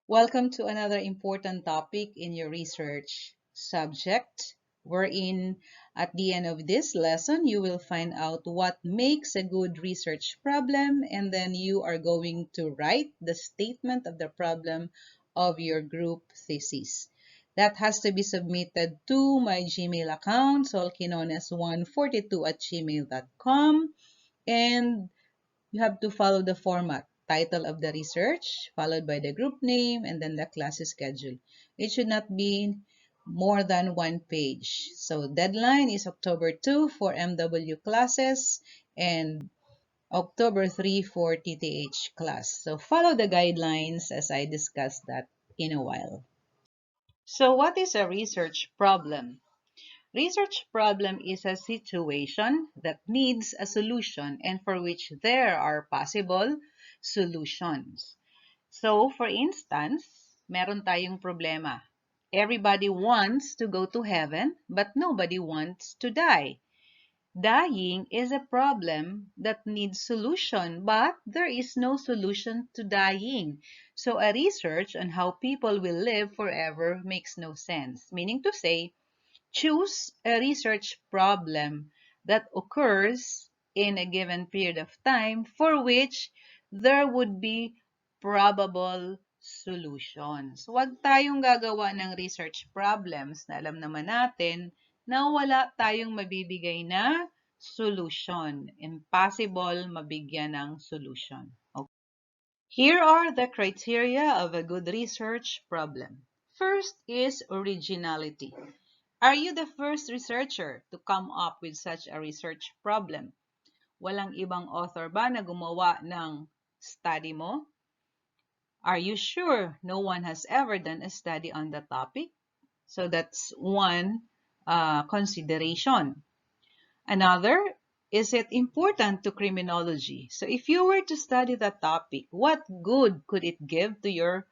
Welcome to another important topic in your research subject, wherein at the end of this lesson, you will find out what makes a good research problem, and then you are going to write the statement of the problem of your group thesis. That has to be submitted to my Gmail account, solkinones142 at gmail.com, and you have to follow the format. Title of the research, followed by the group name, and then the class schedule. It should not be more than one page. So deadline is October 2 for MW classes and October 3 for TTH class. So follow the guidelines as I discuss that in a while. So what is a research problem? Research problem is a situation that needs a solution and for which there are possible solutions. So, for instance, meron tayong problema. Everybody wants to go to heaven, but nobody wants to die. Dying is a problem that needs solution, but there is no solution to dying. So, a research on how people will live forever makes no sense. Meaning to say, choose a research problem that occurs in a given period of time for which there would be probable solutions. Huwag tayong gagawa ng research problems na alam naman natin na wala tayong mabibigay na solution. Impossible mabigyan ng solution. Okay. Here are the criteria of a good research problem. First is originality. Are you the first researcher to come up with such a research problem? Walang ibang author ba na gumawa ng study mo? Are you sure no one has ever done a study on the topic? So that's one consideration. Another, is it important to criminology? So if you were to study the topic, what good could it give to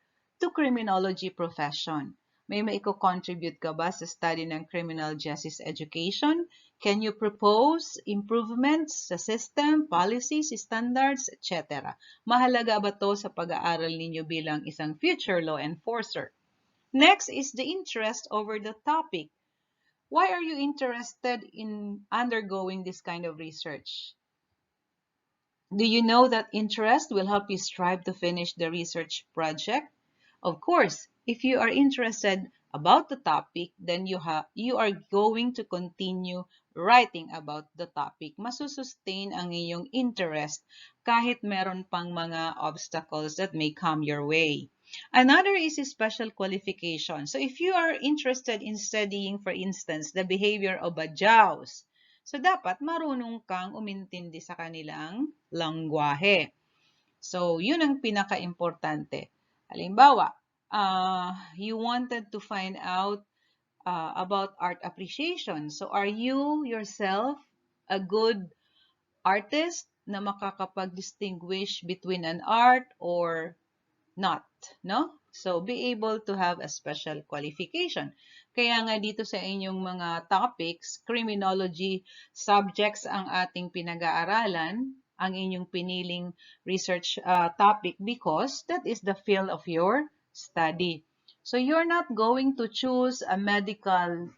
criminology profession? May maiko-contribute ka ba sa study ng criminal justice education? Can you propose improvements sa system, policies, standards, etc.? Mahalaga ba to sa pag-aaral ninyo bilang isang future law enforcer? Next is the interest over the topic. Why are you interested in undergoing this kind of research? Do you know that interest will help you strive to finish the research project? Of course, if you are interested about the topic, then you are going to continue writing about the topic. Masusustain ang iyong interest kahit meron pang mga obstacles that may come your way. Another is a special qualification. So if you are interested in studying, for instance, the behavior of badyaws, so dapat marunong kang umintindi sa kanilang langwahe. So yun ang pinaka-importante. Halimbawa, you wanted to find out about art appreciation. So are you yourself a good artist na makakapag-distinguish between an art or not, no? So, be able to have a special qualification. Kaya nga dito sa inyong mga topics, criminology subjects ang ating pinag-aaralan, ang inyong piniling research topic because that is the field of your study. So, you're not going to choose a medical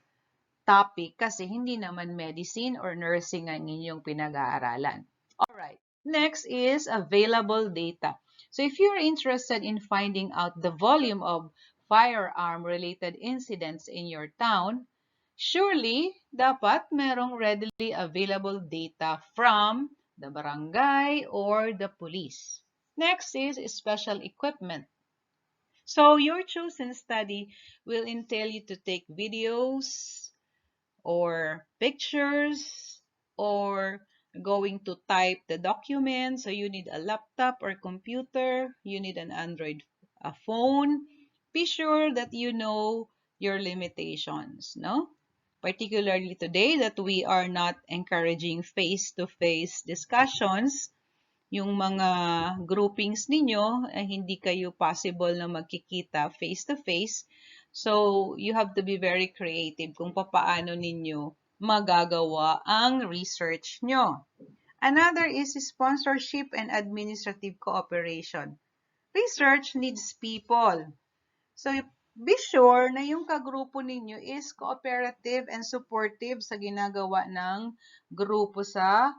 topic kasi hindi naman medicine or nursing ang inyong pinag-aaralan. Alright, next is available data. So if you're interested in finding out the volume of firearm-related incidents in your town, surely dapat merong readily available data from the barangay or the police. Next is special equipment. So your chosen study will entail you to take videos or pictures or going to type the document. So you need a laptop or computer. You need an Android phone. Be sure that you know your limitations, no? Particularly today that we are not encouraging face-to-face discussions, yung mga groupings ninyo, hindi kayo possible na magkikita face-to-face. So, you have to be very creative kung papaano ninyo magagawa ang research nyo. Another is sponsorship and administrative cooperation. Research needs people. So, be sure na yung kagrupo ninyo is cooperative and supportive sa ginagawa ng grupo sa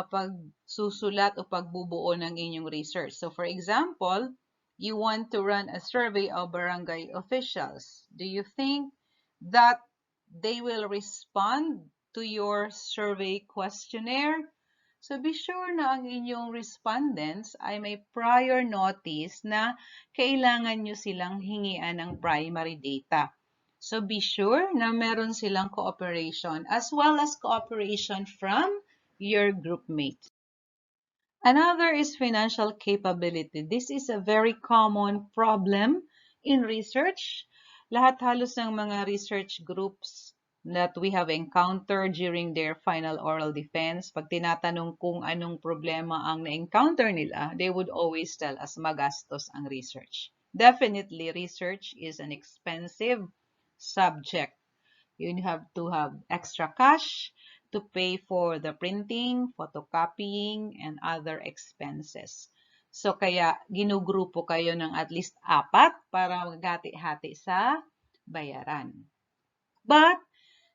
pagsusulat o pagbubuo ng inyong research. So, for example, you want to run a survey of barangay officials. Do you think that they will respond to your survey questionnaire? So be sure na ang inyong respondents ay may prior notice na kailangan nyo silang hingian ng primary data. So be sure na meron silang cooperation as well as cooperation from your group mates. Another is financial capability. This is a very common problem in research. Lahat halos ng mga research groups that we have encountered during their final oral defense, pag tinatanong kung anong problema ang na-encounter nila, they would always tell us magastos ang research. Definitely, research is an expensive subject. You have to have extra cash to pay for the printing, photocopying, and other expenses. So, kaya ginugrupo kayo ng at least 4 para maghati-hati sa bayaran. But,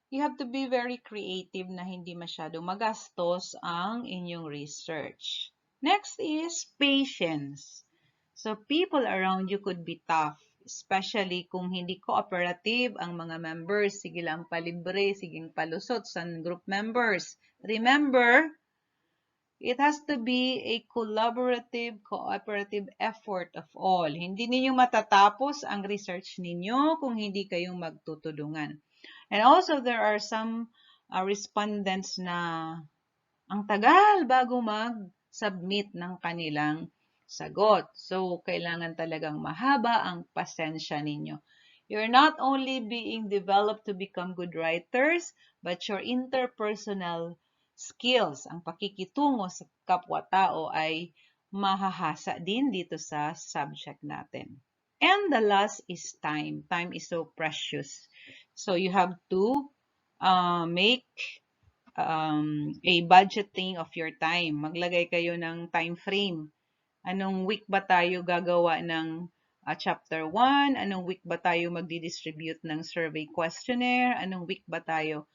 you have to be very creative na hindi masyado magastos ang inyong research. Next is patience. So, people around you could be tough, especially kung hindi cooperative ang mga members. Sige lang palibre, siging palusot sa group members. Remember, it has to be a collaborative, cooperative effort of all. Hindi ninyo matatapos ang research ninyo kung hindi kayong magtutulungan. And also, there are some respondents na ang tagal bago mag-submit ng kanilang sagot. So, kailangan talagang mahaba ang pasensya ninyo. You're not only being developed to become good writers, but your interpersonal skills, ang pakikitungo sa kapwa-tao ay mahahasa din dito sa subject natin. And the last is time. Time is so precious. So, you have to make a budgeting of your time. Maglagay kayo ng time frame. Anong week ba tayo gagawa ng chapter 1? Anong week ba tayo magdi-distribute ng survey questionnaire? Anong week ba tayo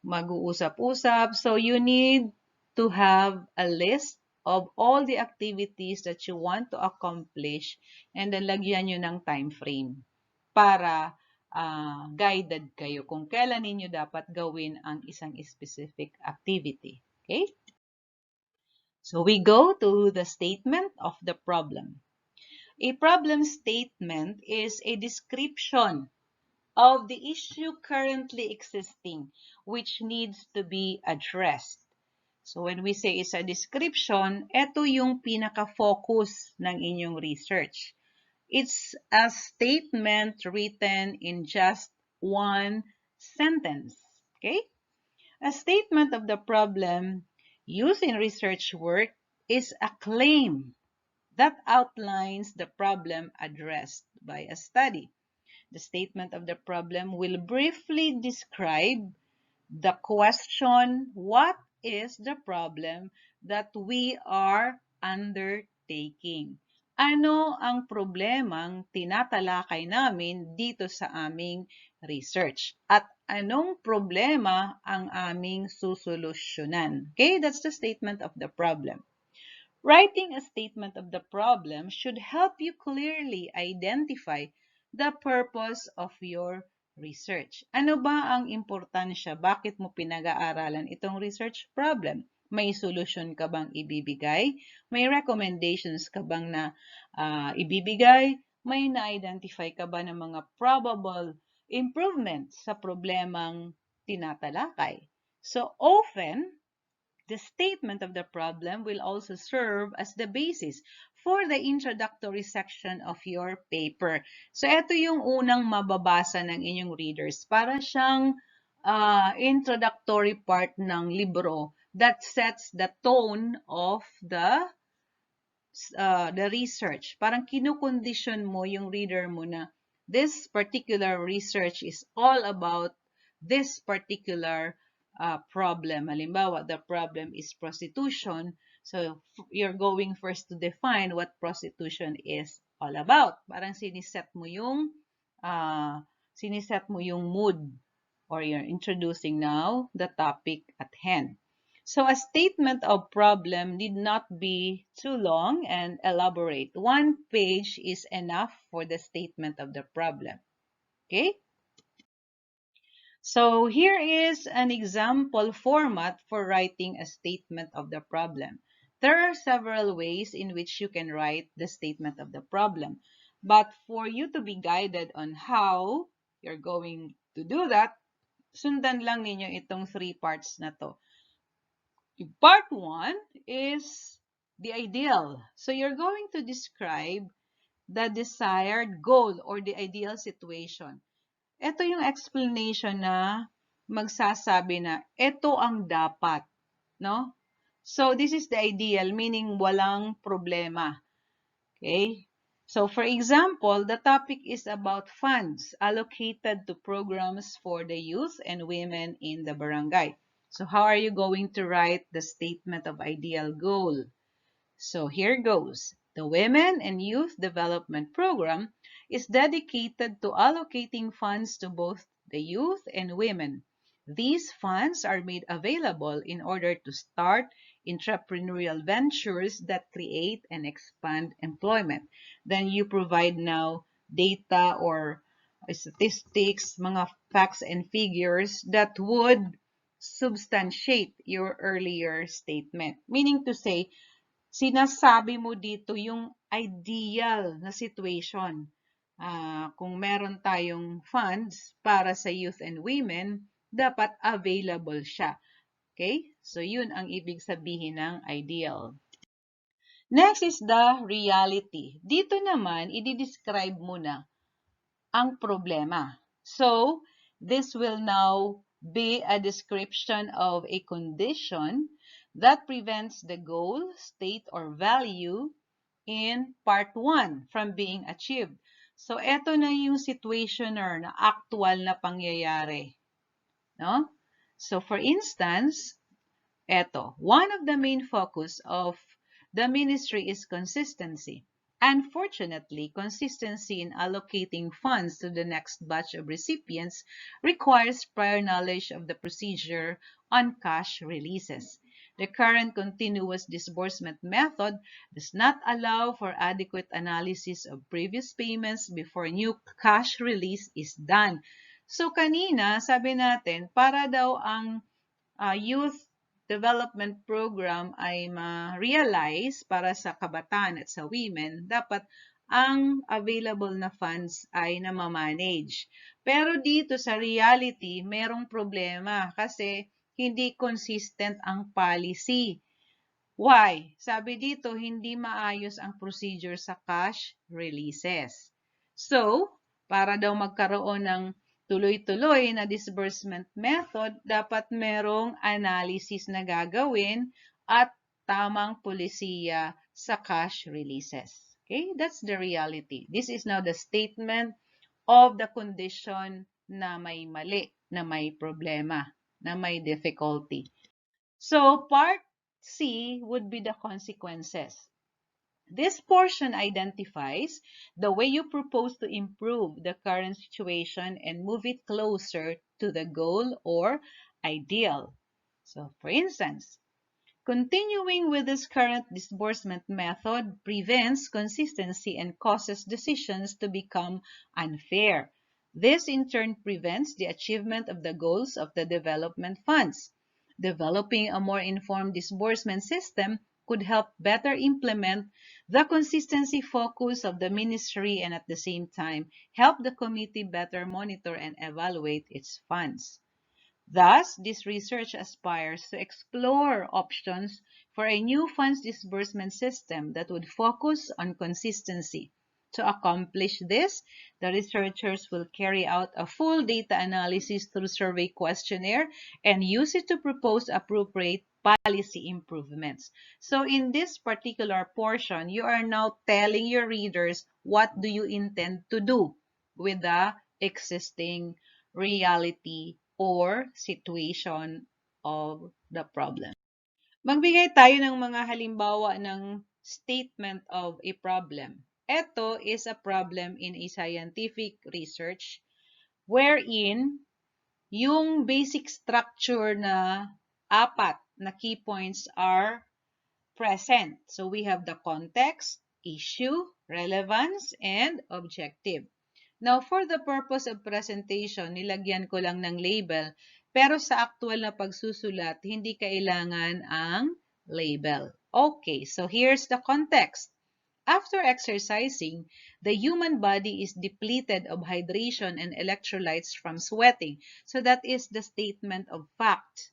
mag-uusap-usap? So you need to have a list of all the activities that you want to accomplish and then lagyan nyo ng time frame para guided kayo kung kailan ninyo dapat gawin ang isang specific activity. Okay? So we go to the statement of the problem. A problem statement is a description of the issue currently existing which needs to be addressed. So when we say it's a description, ito yung pinaka-focus ng inyong research. It's a statement written in just one sentence. Okay? A statement of the problem used in research work is a claim that outlines the problem addressed by a study. The statement of the problem will briefly describe the question, what is the problem that we are undertaking? Ano ang problemang tinatalakay namin dito sa aming research? At anong problema ang aming susolusyonan? Okay, that's the statement of the problem. Writing a statement of the problem should help you clearly identify the purpose of your research. Ano ba ang importansya? Bakit mo pinag-aaralan itong research problem? May solusyon ka bang ibibigay? May recommendations ka bang na ibibigay? May na-identify ka ba ng mga probable improvements sa problemang tinatalakay? So often, the statement of the problem will also serve as the basis for the introductory section of your paper. So, ito yung unang mababasa ng inyong readers. Para siyang introductory part ng libro that sets the tone of the research. Parang kinukondisyon mo yung reader mo na this particular research is all about this particular problem. Halimbawa, the problem is prostitution. So, you're going first to define what prostitution is all about. Parang siniset mo yung mood, or you're introducing now the topic at hand. So a statement of problem need not be too long and elaborate. One page is enough for the statement of the problem. Okay? So here is an example format for writing a statement of the problem. There are several ways in which you can write the statement of the problem. But for you to be guided on how you're going to do that, sundan lang ninyo itong 3 parts na to. Part 1 is the ideal. So you're going to describe the desired goal or the ideal situation. Ito yung explanation na magsasabi na ito ang dapat, no? So this is the ideal, meaning walang problema. Okay? So for example, the topic is about funds allocated to programs for the youth and women in the barangay. So how are you going to write the statement of ideal goal? So here goes. The Women and Youth Development Program is dedicated to allocating funds to both the youth and women. These funds are made available in order to start entrepreneurial ventures that create and expand employment. Then you provide now data or statistics, mga facts and figures that would substantiate your earlier statement. Meaning to say, sinasabi mo dito yung ideal na situation. Kung meron tayong funds para sa youth and women, dapat available siya. Okay? So, yun ang ibig sabihin ng ideal. Next is the reality. Dito naman, i-describe mo na ang problema. So, this will now be a description of a condition that prevents the goal, state, or value in part 1 from being achieved. So, eto na yung situationer na actual na pangyayari. No? So, for instance, eto, one of the main focus of the ministry is consistency. Unfortunately, consistency in allocating funds to the next batch of recipients requires prior knowledge of the procedure on cash releases. The current continuous disbursement method does not allow for adequate analysis of previous payments before new cash release is done. So kanina, sabi natin, para daw ang youth development program ay ma-realize para sa kabataan at sa women, dapat ang available na funds ay namamanage. Pero dito sa reality, merong problema kasi hindi consistent ang policy. Why? Sabi dito, hindi maayos ang procedure sa cash releases. So, para daw magkaroon ng tuloy-tuloy na disbursement method, dapat merong analysis na gagawin at tamang polisiya sa cash releases. Okay? That's the reality. This is now the statement of the condition na may mali, na may problema, na may difficulty. So, part C would be the consequences. This portion identifies the way you propose to improve the current situation and move it closer to the goal or ideal. So, for instance, continuing with this current disbursement method prevents consistency and causes decisions to become unfair. This in turn prevents the achievement of the goals of the development funds. Developing a more informed disbursement system could help better implement the consistency focus of the ministry and at the same time help the committee better monitor and evaluate its funds. Thus, this research aspires to explore options for a new funds disbursement system that would focus on consistency. To accomplish this, the researchers will carry out a full data analysis through survey questionnaire and use it to propose appropriate policy improvements. So in this particular portion, you are now telling your readers what do you intend to do with the existing reality or situation of the problem. Magbigay tayo ng mga halimbawa ng statement of a problem. Ito is a problem in a scientific research wherein yung basic structure na apat na key points are present. So we have the context, issue, relevance, and objective. Now, for the purpose of presentation, nilagyan ko lang ng label, pero sa actual na pagsusulat, hindi kailangan ang label. Okay, so here's the context. After exercising, the human body is depleted of hydration and electrolytes from sweating. So that is the statement of fact.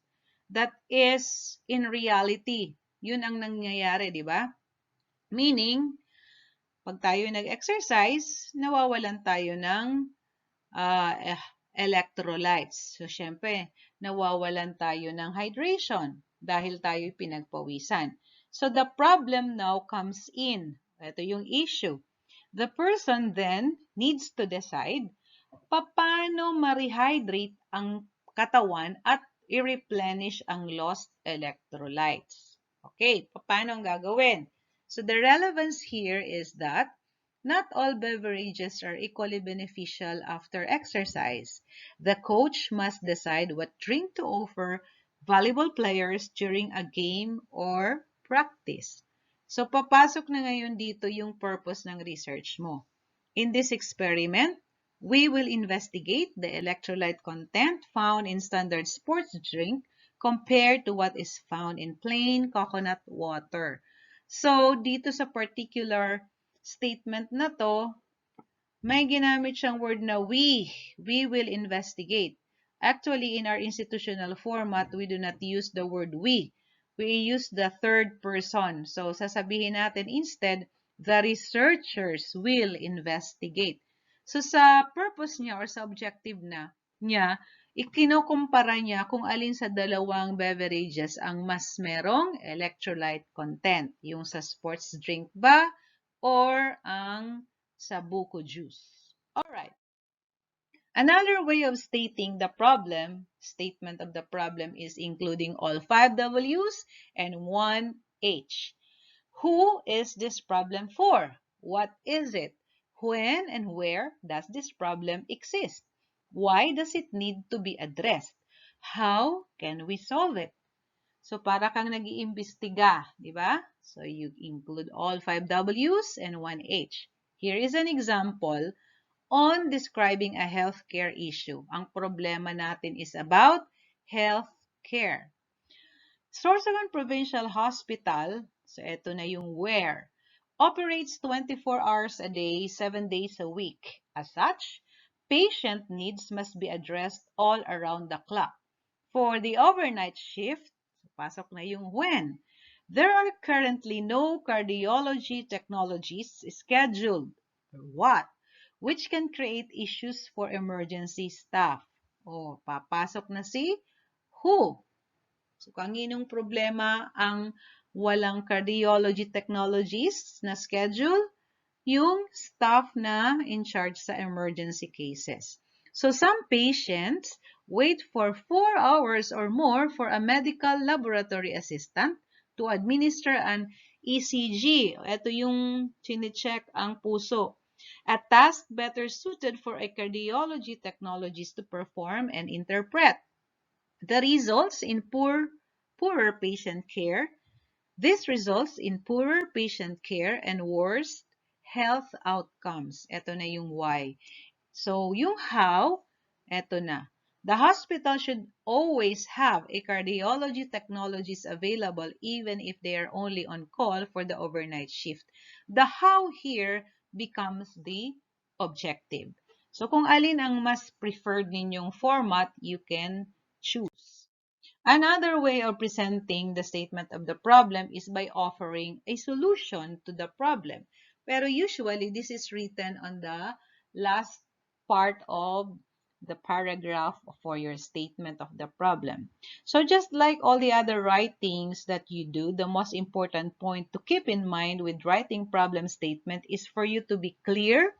That is in reality. Yun ang nangyayari, di ba? Meaning, pag tayo nag-exercise, nawawalan tayo ng uh, electrolytes. So, syempre, nawawalan tayo ng hydration dahil tayo pinagpawisan. So, the problem now comes in. Ito yung issue. The person then needs to decide paano ma-rehydrate ang katawan at i-replenish ang lost electrolytes. Okay, paano ang gagawin? So, the relevance here is that not all beverages are equally beneficial after exercise. The coach must decide what drink to offer valuable players during a game or practice. So, papasok na ngayon dito yung purpose ng research mo. In this experiment, we will investigate the electrolyte content found in standard sports drink compared to what is found in plain coconut water. So, dito sa particular statement na to, may ginamit siyang word na we. We will investigate. Actually, in our institutional format, we do not use the word we. We use the third person. So, sasabihin natin instead, the researchers will investigate. So, sa purpose niya or sa objective niya, ikinokumpara niya kung alin sa dalawang beverages ang mas merong electrolyte content. Yung sa sports drink ba or ang sa buko juice. Alright. Another way of stating the problem, statement of the problem is including all 5 W's and 1 H. Who is this problem for? What is it? When and where does this problem exist? Why does it need to be addressed? How can we solve it? So, para kang nag-iimbestiga, di ba? So, you include all 5 W's and 1 H. Here is an example on describing a healthcare issue. Ang problema natin is about healthcare. Sorsogon Provincial Hospital, so ito na yung where, operates 24 hours a day, 7 days a week. As such, patient needs must be addressed all around the clock. For the overnight shift, pasok na yung when. There are currently no cardiology technologies scheduled. What? Which can create issues for emergency staff. O, papasok na si who. So, kanginong problema ang walang cardiology technologies na schedule? Yung staff na in charge sa emergency cases. So, some patients wait for 4 hours or more for a medical laboratory assistant to administer an ECG. Ito yung chine-check ang puso. A task better suited for a cardiology technologist to perform and interpret. The results in poorer patient care. This results in poorer patient care and worse health outcomes. Ito na yung why. So, yung how, ito na. The hospital should always have a cardiology technologist available even if they are only on call for the overnight shift. The how here becomes the objective. So, kung alin ang mas preferred ninyong format, you can choose. Another way of presenting the statement of the problem is by offering a solution to the problem. Pero usually, this is written on the last part of the paragraph for your statement of the problem. So just like all the other writings that you do, the most important point to keep in mind with writing problem statement is for you to be clear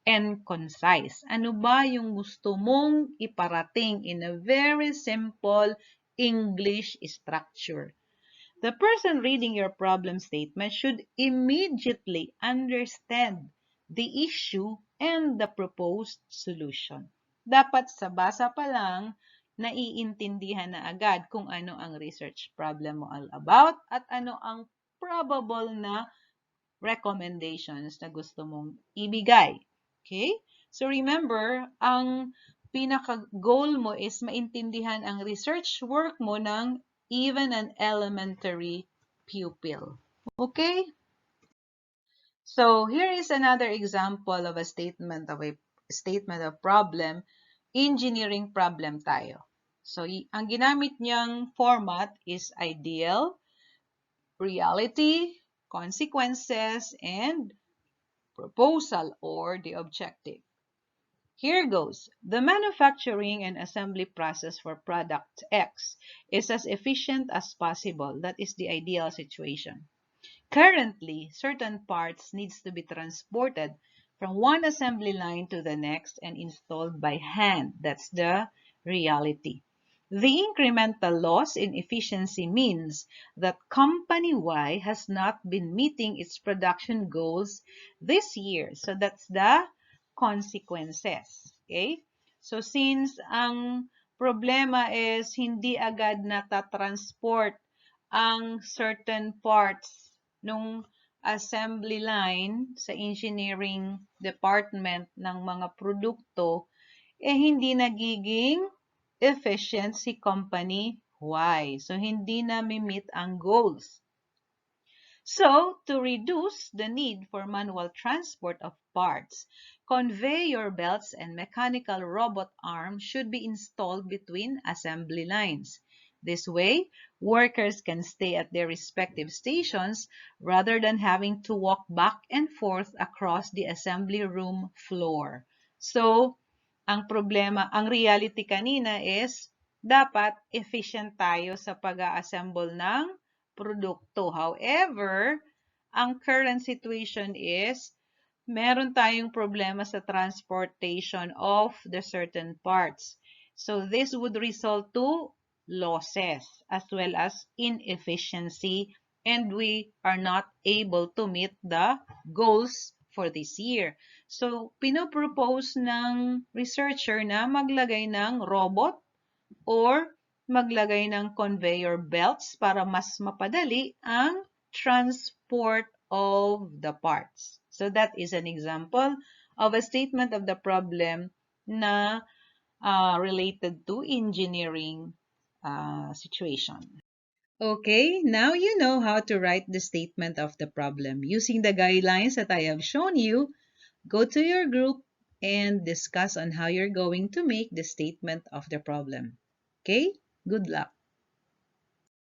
and concise. Ano ba yung gusto mong iparating in a very simple English structure? The person reading your problem statement should immediately understand the issue, and the proposed solution. Dapat sa basa pa lang, naiintindihan na agad kung ano ang research problem mo all about at ano ang probable na recommendations na gusto mong ibigay. Okay? So remember, ang pinaka-goal mo is maintindihan ang research work mo ng even an elementary pupil. Okay? So here is another example of a statement of problem. Engineering problem tayo. So ang ginamit niyang format is ideal, reality, consequences, and proposal or the objective. Here goes. The manufacturing and assembly process for product X is as efficient as possible. That is the ideal situation. Currently, certain parts needs to be transported from one assembly line to the next and installed by hand. That's the reality. The incremental loss in efficiency means that Company Y has not been meeting its production goals this year. So that's the consequences. Okay? So since ang problema is hindi agad natatransport ang certain parts nung assembly line sa engineering department ng mga produkto, hindi nagiging efficient si company Y. So, hindi na meet ang goals. So, to reduce the need for manual transport of parts, conveyor belts and mechanical robot arms should be installed between assembly lines. This way, workers can stay at their respective stations rather than having to walk back and forth across the assembly room floor. So, ang problema, ang reality kanina is dapat efficient tayo sa pag-assemble ng produkto. However, ang current situation is meron tayong problema sa transportation of the certain parts. So this would result to losses as well as inefficiency, and we are not able to meet the goals for this year. So pinopropose ng researcher na maglagay ng robot or maglagay ng conveyor belts para mas mapadali ang transport of the parts. So that is an example of a statement of the problem na related to engineering situation. Okay, now you know how to write the statement of the problem. Using the guidelines that I have shown you, go to your group and discuss on how you're going to make the statement of the problem. Okay, good luck.